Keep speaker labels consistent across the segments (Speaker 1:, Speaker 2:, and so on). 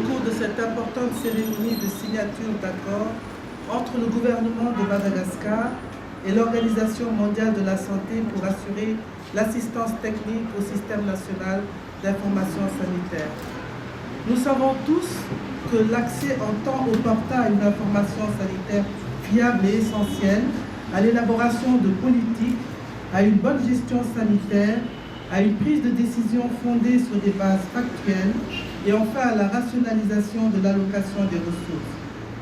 Speaker 1: cours de cette importante cérémonie de signature d'accord entre le gouvernement de Madagascar et l'Organisation mondiale de la santé pour assurer l'assistance technique au système national d'information sanitaire. Nous savons tous que l'accès en temps opportun à une information sanitaire fiable et essentielle, à l'élaboration de politiques, à une bonne gestion sanitaire, à une prise de décision fondée sur des bases factuelles et enfin à la rationalisation de l'allocation des ressources,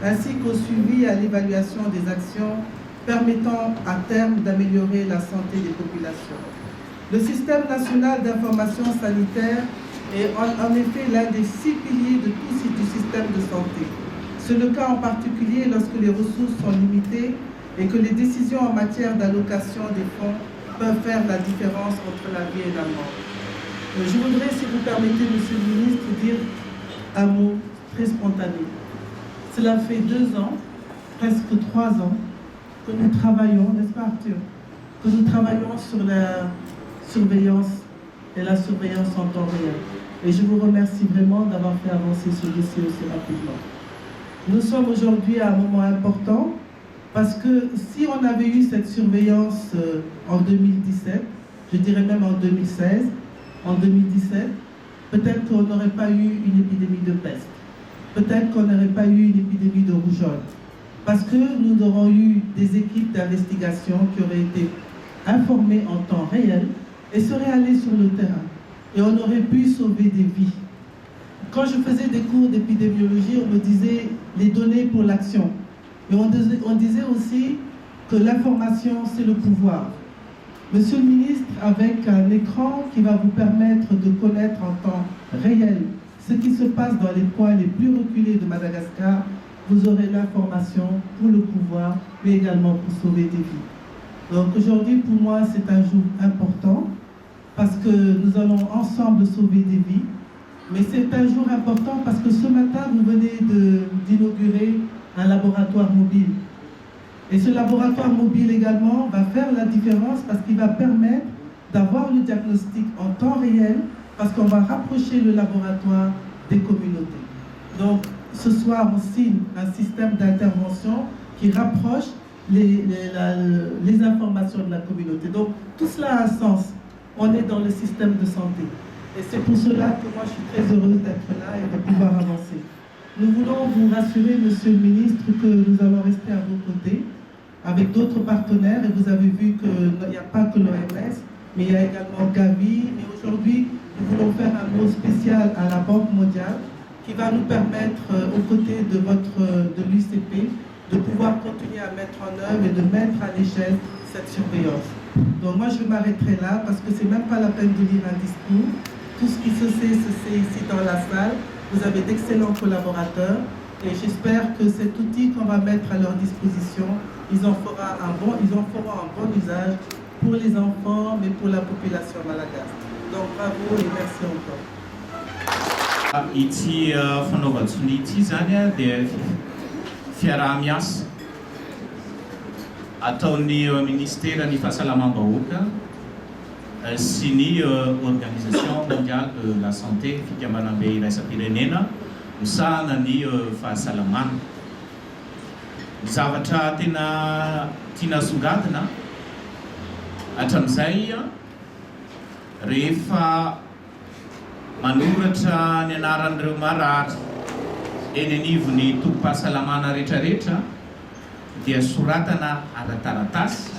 Speaker 1: ainsi qu'au suivi et à l'évaluation des actions permettant à terme d'améliorer la santé des populations. Le système national d'information sanitaire est en effet l'un des 6 piliers de tout du système de santé. C'est le cas en particulier lorsque les ressources sont limitées et que les décisions en matière d'allocation des fonds peuvent faire la différence entre la vie et la mort. Je voudrais, si vous permettez, Monsieur le Ministre, dire un mot très spontané. Cela fait 2 ans, presque 3 ans, que nous travaillons, n'est-ce pas Arthur, que nous travaillons sur la surveillance et la surveillance en temps réel. Et je vous remercie vraiment d'avoir fait avancer ce dossier aussi rapidement. Nous sommes aujourd'hui à un moment important parce que si on avait eu cette surveillance en 2017, je dirais même en 2016, en 2017, peut-être qu'on n'aurait pas eu une épidémie de peste. Peut-être qu'on n'aurait pas eu une épidémie de rougeole. Parce que nous aurons eu des équipes d'investigation qui auraient été informées en temps réel et seraient allées sur le terrain. Et on aurait pu sauver des vies. Quand je faisais des cours d'épidémiologie, on me disait les données pour l'action. Et on disait aussi que l'information, c'est le pouvoir. Monsieur le ministre, avec un écran qui va vous permettre de connaître en temps réel ce qui se passe dans les coins les plus reculés de Madagascar, vous aurez l'information pour le pouvoir, mais également pour sauver des vies. Donc aujourd'hui, pour moi, c'est un jour important parce que nous allons ensemble sauver des vies. Mais c'est un jour important parce que ce matin, vous venez d'inaugurer un laboratoire mobile. Et ce laboratoire mobile également va faire la différence parce qu'il va permettre d'avoir le diagnostic en temps réel parce qu'on va rapprocher le laboratoire des communautés. Donc ce soir, on signe un système d'intervention qui rapproche les informations de la communauté. Donc tout cela a un sens. On est dans le système de santé. Et c'est pour cela que moi je suis très heureuse d'être là et de pouvoir avancer. Nous voulons vous rassurer, Monsieur le Ministre, que nous allons rester à vos côtés avec d'autres partenaires. Et vous avez vu qu'il n'y a pas que l'OMS, mais il y a également Gavi. Mais aujourd'hui, nous voulons faire un mot spécial à la Banque mondiale qui va nous permettre, aux côtés de l'UCP, de pouvoir continuer à mettre en œuvre et de mettre à l'échelle cette surveillance. Donc moi je m'arrêterai là parce que c'est même pas la peine de lire un discours. Tout ce qui se sait ici dans la salle. Vous avez d'excellents collaborateurs et j'espère que cet outil qu'on va mettre à leur disposition, ils en feront un bon usage pour les enfants, mais pour la population malagasy. Donc bravo et merci encore.
Speaker 2: Ity fanaovan-tsony ity zany dia fiaraha-miasa ataon'ny ministera ny fahasalamam-bahoaka sy ny organisation mondiale de la santé fikambanambe iraisam-pirenena misahana ny fahasalamana. Ny zavatra tena tiana songadina hatram'izay rehefa manoratra ny anaran'ireo marary eny anivon'ny tompom-pahasalamana rehetrarehetra dia soratana ara-taratasy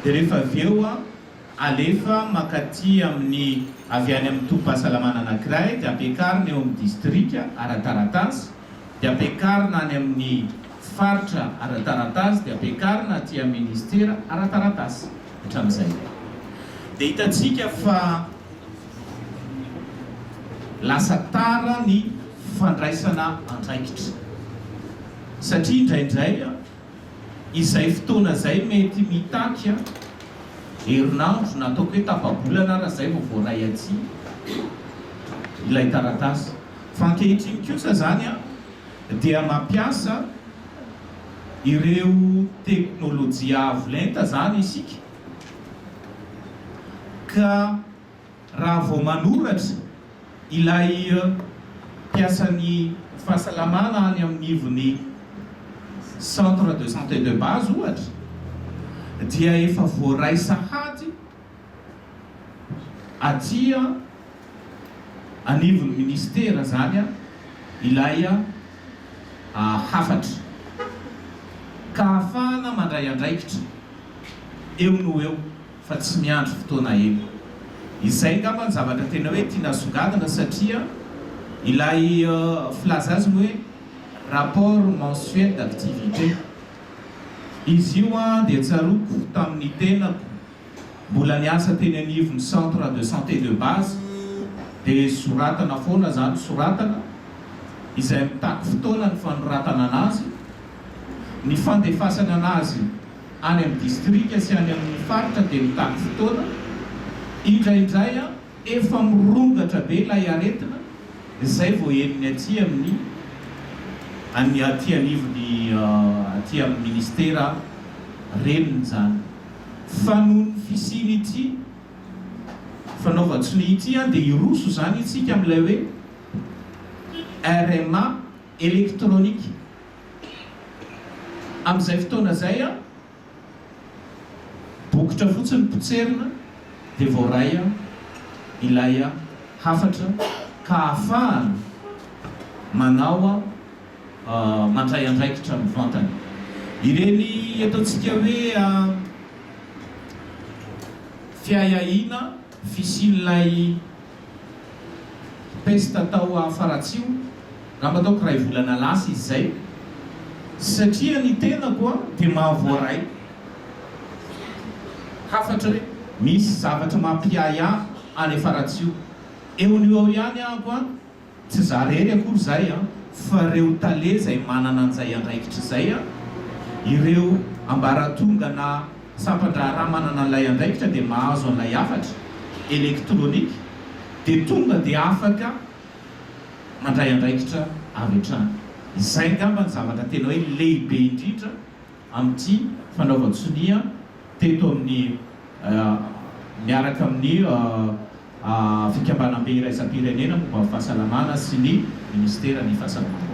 Speaker 2: dia rehefa avy eo alefa makaty amin'ny avy any amin'ny tompom-pahasalamana anankiray dia ampiakarina eo amin'ny distrika ara-taratasy dia ampiakarina any amin'ny faritra ara-taratasy dia ampiakarina aty amin'ny ministera ara-taratasy hatram'izay. Dia hitantsika fa lasa tara ny fandraisana andraikitra satria indraindray izay fotoana zay mety mitaky herinandro na ataoko hoe tapabolana raha zay vao voaray aty ilay taratasy. Fa ankehitriny kosa zany dia mampiasa ireo teknôlôjia avolenta zany isika ka raha vao manoratra ilay mampiasany fahasalamana any amin'ny ivony centre de santé de base ohatra dia efa voaray sahady atia anivon'ny ministera zany ilay hafatra ka ahafahana mandray andraikitra eo no eo fa tsy miandro fotoana eny. Izay ngamba ny zavatra tena hoe tiana songadina satria ilay filaza azy hoe rapport mensuel d'activité. Izy io dia tsaroko tamin'ny tenako mbola niasa teny anivon'ny centre de santé de base dia soratana foana zany soratana izay mitako fotoana ny fanoratana anazy, ny fandefasana anazy any amin'ny district sy any amin'ny faritra dia mitako fotoana. Indraindray efa mirongatra be ilay aretina izay vao eniny aty amin'ny aty anivony aty amin'ny ministera reniny zany. Fa noho ny fisiny ity fanaovan-tsony ity dia iroso zany itsika amin'ilay hoe RMA électronique. Amin'izay fotoana zay bokotra fotsiny potserina dia voaray ilay hafatra ka ahafahana manao mandray andraikitra amin'ny vantany. Ireny ataontsika hoe fiahiahina fisin'ilay peste tao afaratsio raha mataoko ray volana lasa izy zay satria ny tenako dia mahavoaray hafatra hoe misy zavatra mampiahiahy any afaratsio eo ny eo ihany ako tsy zarery akory zay fa reo tale zay manana an'izay andraikitra zay ireo ambaratonga na sampandraharaha manana an'ilay andraikitra dia mahazo an'ilay hafatra électronique dia tonga dia afaka mandray andraikitra avy hatrany. Izay ngamba ny zavatra tena hoe lehibe indrindra amin'ity fanaovan-tsonia teto amin'ny miaraka amin'ny fikambanam-be iraisam-pirenena momba ny fahasalamana sy ny ministera ny fahasalamana.